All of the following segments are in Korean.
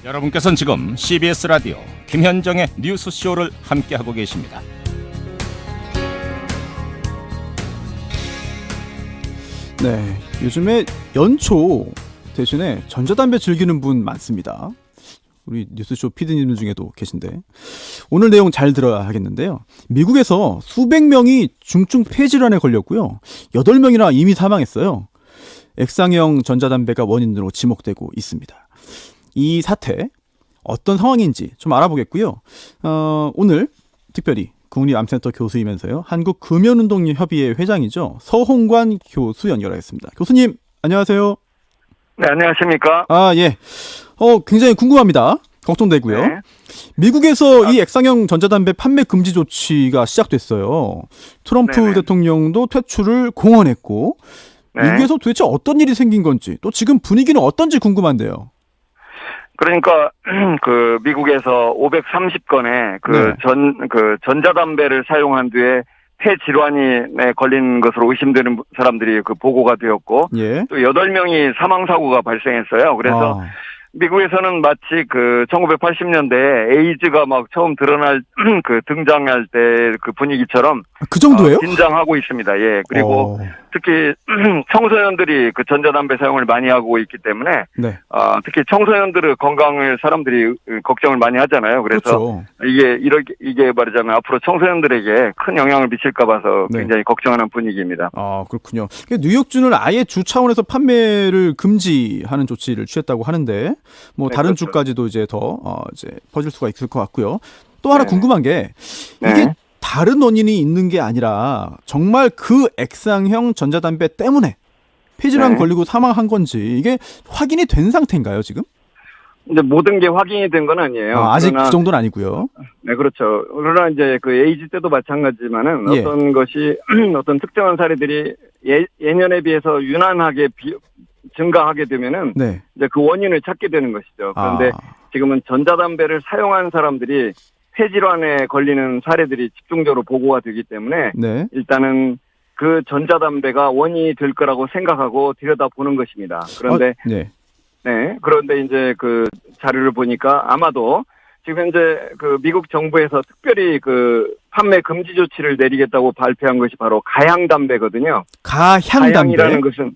여러분께서는 지금 CBS 라디오 김현정의 뉴스쇼를 함께하고 계십니다. 네, 요즘에 연초 대신에 전자담배 즐기는 분 많습니다. 우리 뉴스쇼 PD님들 중에도 계신데 오늘 내용 잘 들어야 하겠는데요. 미국에서 수백 명이 중증 폐질환에 걸렸고요. 8명이나 이미 사망했어요. 액상형 전자담배가 원인으로 지목되고 있습니다. 이 사태 어떤 상황인지 좀 알아보겠고요. 오늘 특별히 국립암센터 교수이면서요. 한국금연운동협의회 회장이죠. 서홍관 교수 연결하겠습니다. 교수님 안녕하세요. 네, 안녕하십니까? 아, 예. 굉장히 궁금합니다. 걱정되고요. 네. 미국에서 이 액상형 전자담배 판매 금지 조치가 시작됐어요. 트럼프 네네. 대통령도 퇴출을 공언했고 네. 미국에서 도대체 어떤 일이 생긴 건지 또 지금 분위기는 어떤지 궁금한데요. 그러니까 그 미국에서 530건의 전자담배를 사용한 뒤에 폐질환에 걸린 것으로 의심되는 사람들이 그 보고가 되었고 예. 또 8명이 사망 사고가 발생했어요. 그래서 미국에서는 마치 그 1980년대에 에이즈가 막 처음 등장할 때 그 분위기처럼 그 정도예요? 긴장하고 있습니다. 예. 그리고 특히 청소년들이 그 전자담배 사용을 많이 하고 있기 때문에 네. 특히 청소년들의 건강을 사람들이 걱정을 많이 하잖아요. 그래서 그렇죠. 이게 말하자면 앞으로 청소년들에게 큰 영향을 미칠까 봐서 네. 굉장히 걱정하는 분위기입니다. 아, 그렇군요. 뉴욕주는 아예 주 차원에서 판매를 금지하는 조치를 취했다고 하는데 뭐 네, 다른 그렇죠. 주까지도 이제 더 이제 퍼질 수가 있을 것 같고요. 또 하나 네. 궁금한 게 이게 네. 다른 원인이 있는 게 아니라 정말 그 액상형 전자담배 때문에 폐질환 네. 걸리고 사망한 건지 이게 확인이 된 상태인가요, 지금? 근데 모든 게 확인이 된 건 아니에요. 아직 그러나, 그 정도는 아니고요. 네, 그렇죠. 그러나 이제 그 에이즈 때도 마찬가지지만은 예. 어떤 것이 어떤 특정한 사례들이 예년에 비해서 유난하게 증가하게 되면은 네. 이제 그 원인을 찾게 되는 것이죠. 그런데 지금은 전자담배를 사용한 사람들이 폐질환에 걸리는 사례들이 집중적으로 보고가 되기 때문에 네. 일단은 그 전자담배가 원인이 될 거라고 생각하고 들여다보는 것입니다. 그런데 네. 네, 그런데 이제 그 자료를 보니까 아마도 지금 현재 그 미국 정부에서 특별히 그 판매 금지 조치를 내리겠다고 발표한 것이 바로 가향담배거든요. 가향담배. 가향이라는 것은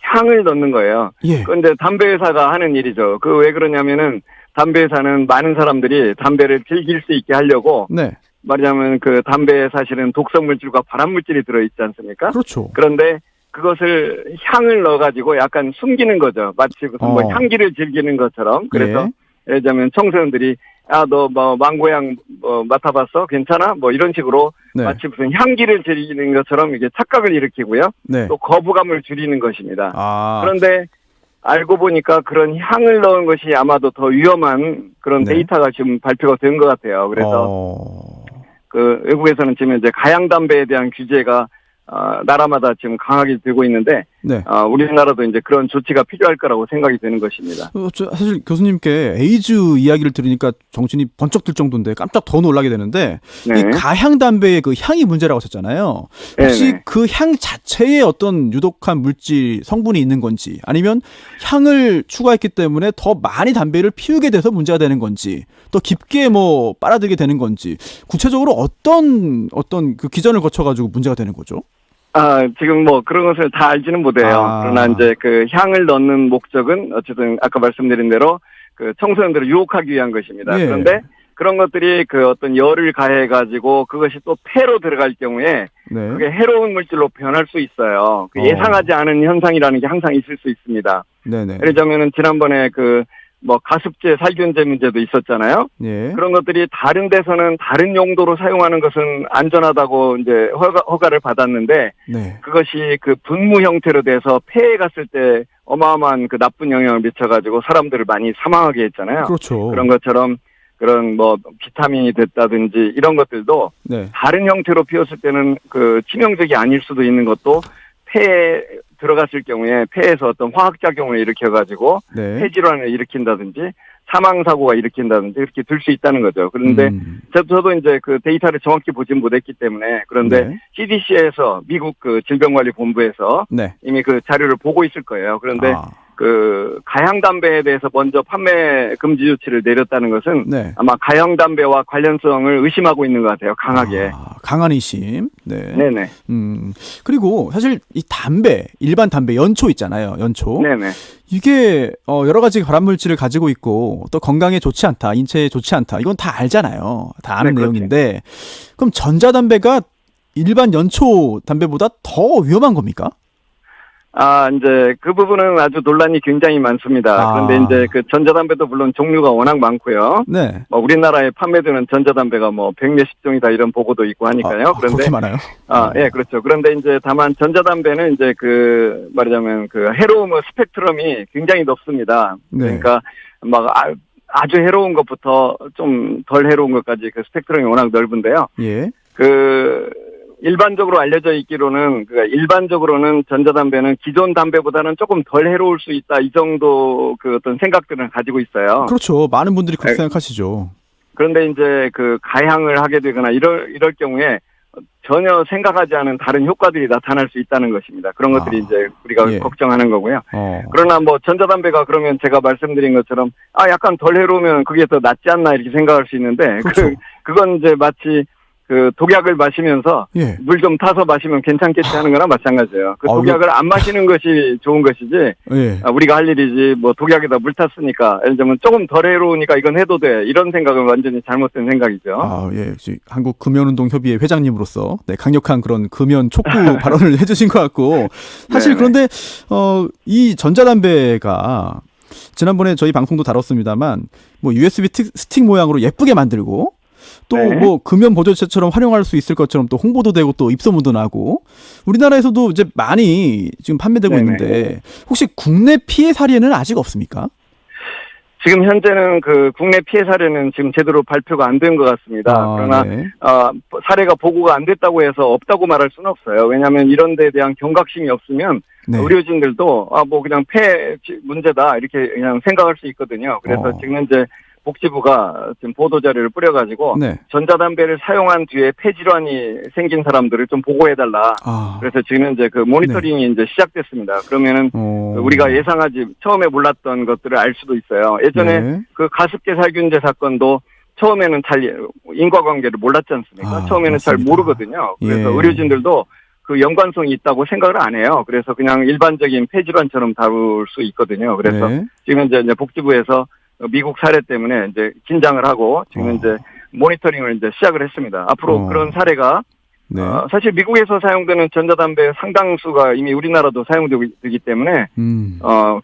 향을 넣는 거예요. 예. 그런데 담배 회사가 하는 일이죠. 그 왜 그러냐면은 담배 회사는 많은 사람들이 담배를 즐길 수 있게 하려고 네. 말하자면 그 담배에 사실은 독성 물질과 발암 물질이 들어있지 않습니까? 그렇죠. 그런데 그것을 향을 넣어가지고 약간 숨기는 거죠. 마치 무슨 뭐 향기를 즐기는 것처럼. 그래서 예를 들자면 청소년들이 너 뭐 망고향 맡아봤어? 괜찮아? 뭐 이런 식으로 네. 마치 무슨 향기를 즐기는 것처럼 이게 착각을 일으키고요. 네. 또 거부감을 줄이는 것입니다. 아. 그런데 알고 보니까 그런 향을 넣은 것이 아마도 더 위험한 그런 네. 데이터가 지금 발표가 된 것 같아요. 그래서 그 외국에서는 지금 이제 가향담배에 대한 규제가 나라마다 지금 강하게 되고 있는데 네. 우리나라도 이제 그런 조치가 필요할 거라고 생각이 되는 것입니다. 사실 교수님께 에이즈 이야기를 들으니까 정신이 번쩍 들 정도인데 깜짝 더 놀라게 되는데 네. 이 가향담배의 그 향이 문제라고 하셨잖아요. 혹시 네네. 그 향 자체에 어떤 유독한 물질 성분이 있는 건지 아니면 향을 추가했기 때문에 더 많이 담배를 피우게 돼서 문제가 되는 건지 또 깊게 뭐 빨아들게 되는 건지 구체적으로 어떤 그 기전을 거쳐가지고 문제가 되는 거죠? 지금 뭐 그런 것을 다 알지는 못해요. 그러나 이제 그 향을 넣는 목적은 어쨌든 아까 말씀드린 대로 그 청소년들을 유혹하기 위한 것입니다. 예. 그런데 그런 것들이 그 어떤 열을 가해가지고 그것이 또 폐로 들어갈 경우에 네. 그게 해로운 물질로 변할 수 있어요. 그 예상하지 않은 현상이라는 게 항상 있을 수 있습니다. 네네. 예를 들자면은 지난번에 그 뭐 가습제, 살균제 문제도 있었잖아요. 예. 그런 것들이 다른 데서는 다른 용도로 사용하는 것은 안전하다고 이제 허가를 받았는데 네. 그것이 그 분무 형태로 돼서 폐에 갔을 때 어마어마한 그 나쁜 영향을 미쳐가지고 사람들을 많이 사망하게 했잖아요. 그렇죠. 그런 것처럼 그런 뭐 비타민이 됐다든지 이런 것들도 네. 다른 형태로 피웠을 때는 그 치명적이 아닐 수도 있는 것도 폐에 들어갔을 경우에 폐에서 어떤 화학작용을 일으켜가지고 네. 폐질환을 일으킨다든지 사망사고가 일으킨다든지 이렇게 될 수 있다는 거죠. 그런데 저도 이제 그 데이터를 정확히 보진 못했기 때문에 그런데 네. CDC에서 미국 그 질병관리본부에서 네. 이미 그 자료를 보고 있을 거예요. 그런데 그 가향 담배에 대해서 먼저 판매 금지 조치를 내렸다는 것은 네. 아마 가형 담배와 관련성을 의심하고 있는 것 같아요. 강하게. 강한 의심. 네. 네네. 그리고 사실 이 담배, 일반 담배, 연초 있잖아요. 연초. 네네. 이게 여러 가지 발암물질을 가지고 있고 또 건강에 좋지 않다, 인체에 좋지 않다. 이건 다 알잖아요. 다 아는 네, 내용인데 그럼 전자담배가 일반 연초 담배보다 더 위험한 겁니까? 이제 그 부분은 아주 논란이 굉장히 많습니다. 그런데 이제 그 전자담배도 물론 종류가 워낙 많고요. 네. 우리나라에 판매되는 전자담배가 뭐 100몇십 종이다 이런 보고도 있고 하니까요. 그런데 그렇게 많아요? 예, 그렇죠. 그런데 이제 다만 전자담배는 이제 그 말하자면 그 해로움의 스펙트럼이 굉장히 높습니다. 네. 그러니까 막 아주 해로운 것부터 좀 덜 해로운 것까지 그 스펙트럼이 워낙 넓은데요. 예. 일반적으로 알려져 있기로는, 일반적으로는 전자담배는 기존 담배보다는 조금 덜 해로울 수 있다, 이 정도 그 어떤 생각들을 가지고 있어요. 그렇죠. 많은 분들이 그렇게 생각하시죠. 그런데 이제 그 가향을 하게 되거나 이럴 경우에 전혀 생각하지 않은 다른 효과들이 나타날 수 있다는 것입니다. 그런 것들이 이제 우리가 걱정하는 거고요. 그러나 뭐 전자담배가 그러면 제가 말씀드린 것처럼, 약간 덜 해로우면 그게 더 낫지 않나 이렇게 생각할 수 있는데, 그렇죠. 그건 이제 마치 그 독약을 마시면서 물 좀 타서 마시면 괜찮겠지 하는 거나 마찬가지예요. 그 독약을 안 마시는 것이 좋은 것이지, 우리가 할 일이지, 뭐 독약에다 물 탔으니까, 예를 들면 조금 덜 해로우니까 이건 해도 돼. 이런 생각은 완전히 잘못된 생각이죠. 역시 한국 금연운동협의회 회장님으로서 강력한 그런 금연 촉구 발언을 해주신 것 같고, 사실 그런데 이 전자담배가 지난번에 저희 방송도 다뤘습니다만, 뭐 USB 스틱 모양으로 예쁘게 만들고, 또 뭐 금연 보조제처럼 활용할 수 있을 것처럼 또 홍보도 되고 또 입소문도 나고 우리나라에서도 이제 많이 지금 판매되고 있는데 혹시 국내 피해 사례는 아직 없습니까? 지금 현재는 그 국내 피해 사례는 지금 제대로 발표가 안 된 것 같습니다. 그러나 사례가 보고가 안 됐다고 해서 없다고 말할 수는 없어요. 왜냐하면 이런 데에 대한 경각심이 없으면 의료진들도 뭐 그냥 폐 문제다 이렇게 그냥 생각할 수 있거든요. 그래서 지금 현재 복지부가 지금 보도자료를 뿌려가지고 전자담배를 사용한 뒤에 폐질환이 생긴 사람들을 좀 보고해달라. 그래서 지금 이제 그 모니터링이 이제 시작됐습니다. 그러면은 우리가 처음에 몰랐던 것들을 알 수도 있어요. 예전에 그 가습기 살균제 사건도 처음에는 잘 인과관계를 몰랐지 않습니까? 처음에는 맞습니다. 잘 모르거든요. 그래서 의료진들도 그 연관성이 있다고 생각을 안 해요. 그래서 그냥 일반적인 폐질환처럼 다룰 수 있거든요. 그래서 지금 이제 복지부에서 미국 사례 때문에 이제 긴장을 하고 지금 이제 모니터링을 이제 시작을 했습니다. 앞으로 그런 사례가 사실 미국에서 사용되는 전자담배 상당수가 이미 우리나라도 사용되기 때문에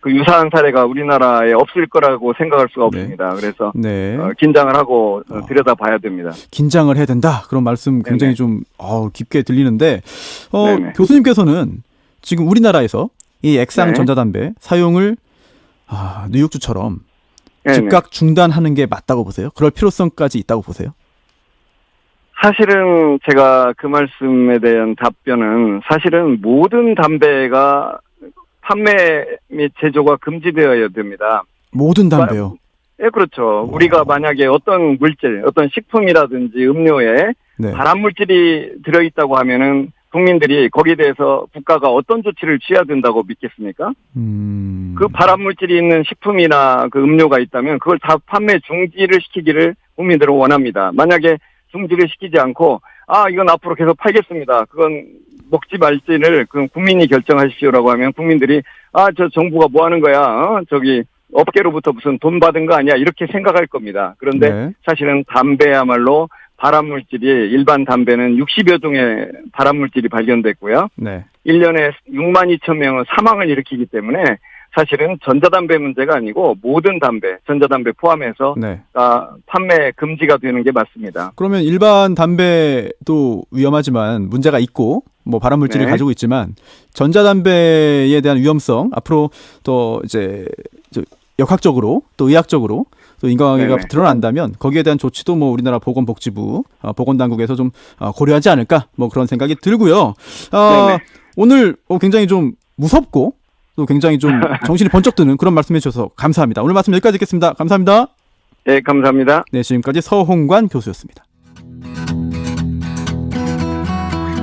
그 유사한 사례가 우리나라에 없을 거라고 생각할 수가 없습니다. 그래서 긴장을 하고 들여다봐야 됩니다. 긴장을 해야 된다. 그런 말씀 굉장히 좀 깊게 들리는데 교수님께서는 지금 우리나라에서 이 액상 전자담배 사용을 뉴욕주처럼 즉각 중단하는 게 맞다고 보세요? 그럴 필요성까지 있다고 보세요? 사실은 제가 그 말씀에 대한 답변은 사실은 모든 담배가 판매 및 제조가 금지되어야 됩니다. 모든 담배요? 네, 그렇죠. 우리가 만약에 어떤 물질, 어떤 식품이라든지 음료에 발암물질이 들어있다고 하면은 국민들이 거기에 대해서 국가가 어떤 조치를 취해야 된다고 믿겠습니까? 그 발암물질이 있는 식품이나 그 음료가 있다면 그걸 다 판매 중지를 시키기를 국민들은 원합니다. 만약에 중지를 시키지 않고 이건 앞으로 계속 팔겠습니다. 그건 먹지 말지를 그 국민이 결정하십시오라고 하면 국민들이 저 정부가 뭐 하는 거야? 저기 업계로부터 무슨 돈 받은 거 아니야? 이렇게 생각할 겁니다. 그런데 사실은 담배야말로 발암물질이 일반 담배는 60여 종의 발암물질이 발견됐고요. 1년에 6만 2천 명은 사망을 일으키기 때문에 사실은 전자담배 문제가 아니고 모든 담배, 전자담배 포함해서 판매 금지가 되는 게 맞습니다. 그러면 일반 담배도 위험하지만 문제가 있고 뭐 발암물질을 가지고 있지만 전자담배에 대한 위험성 앞으로 또 이제 역학적으로 또 의학적으로 또 인과관계가 드러난다면 거기에 대한 조치도 뭐 우리나라 보건복지부 보건당국에서 좀 고려하지 않을까 뭐 그런 생각이 들고요. 오늘 굉장히 좀 무섭고 또 굉장히 좀 정신이 번쩍 드는 그런 말씀해 주셔서 감사합니다. 오늘 말씀 여기까지 듣겠습니다. 감사합니다. 네, 감사합니다. 네, 지금까지 서홍관 교수였습니다.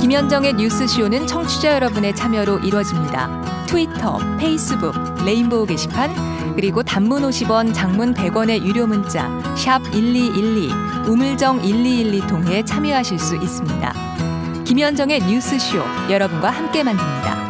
김현정의 뉴스쇼는 청취자 여러분의 참여로 이루어집니다. 트위터, 페이스북, 레인보우 게시판, 그리고 단문 50원, 장문 100원의 유료 문자 샵 1212, 우물정 1212 통해 참여하실 수 있습니다. 김현정의 뉴스쇼, 여러분과 함께 만듭니다.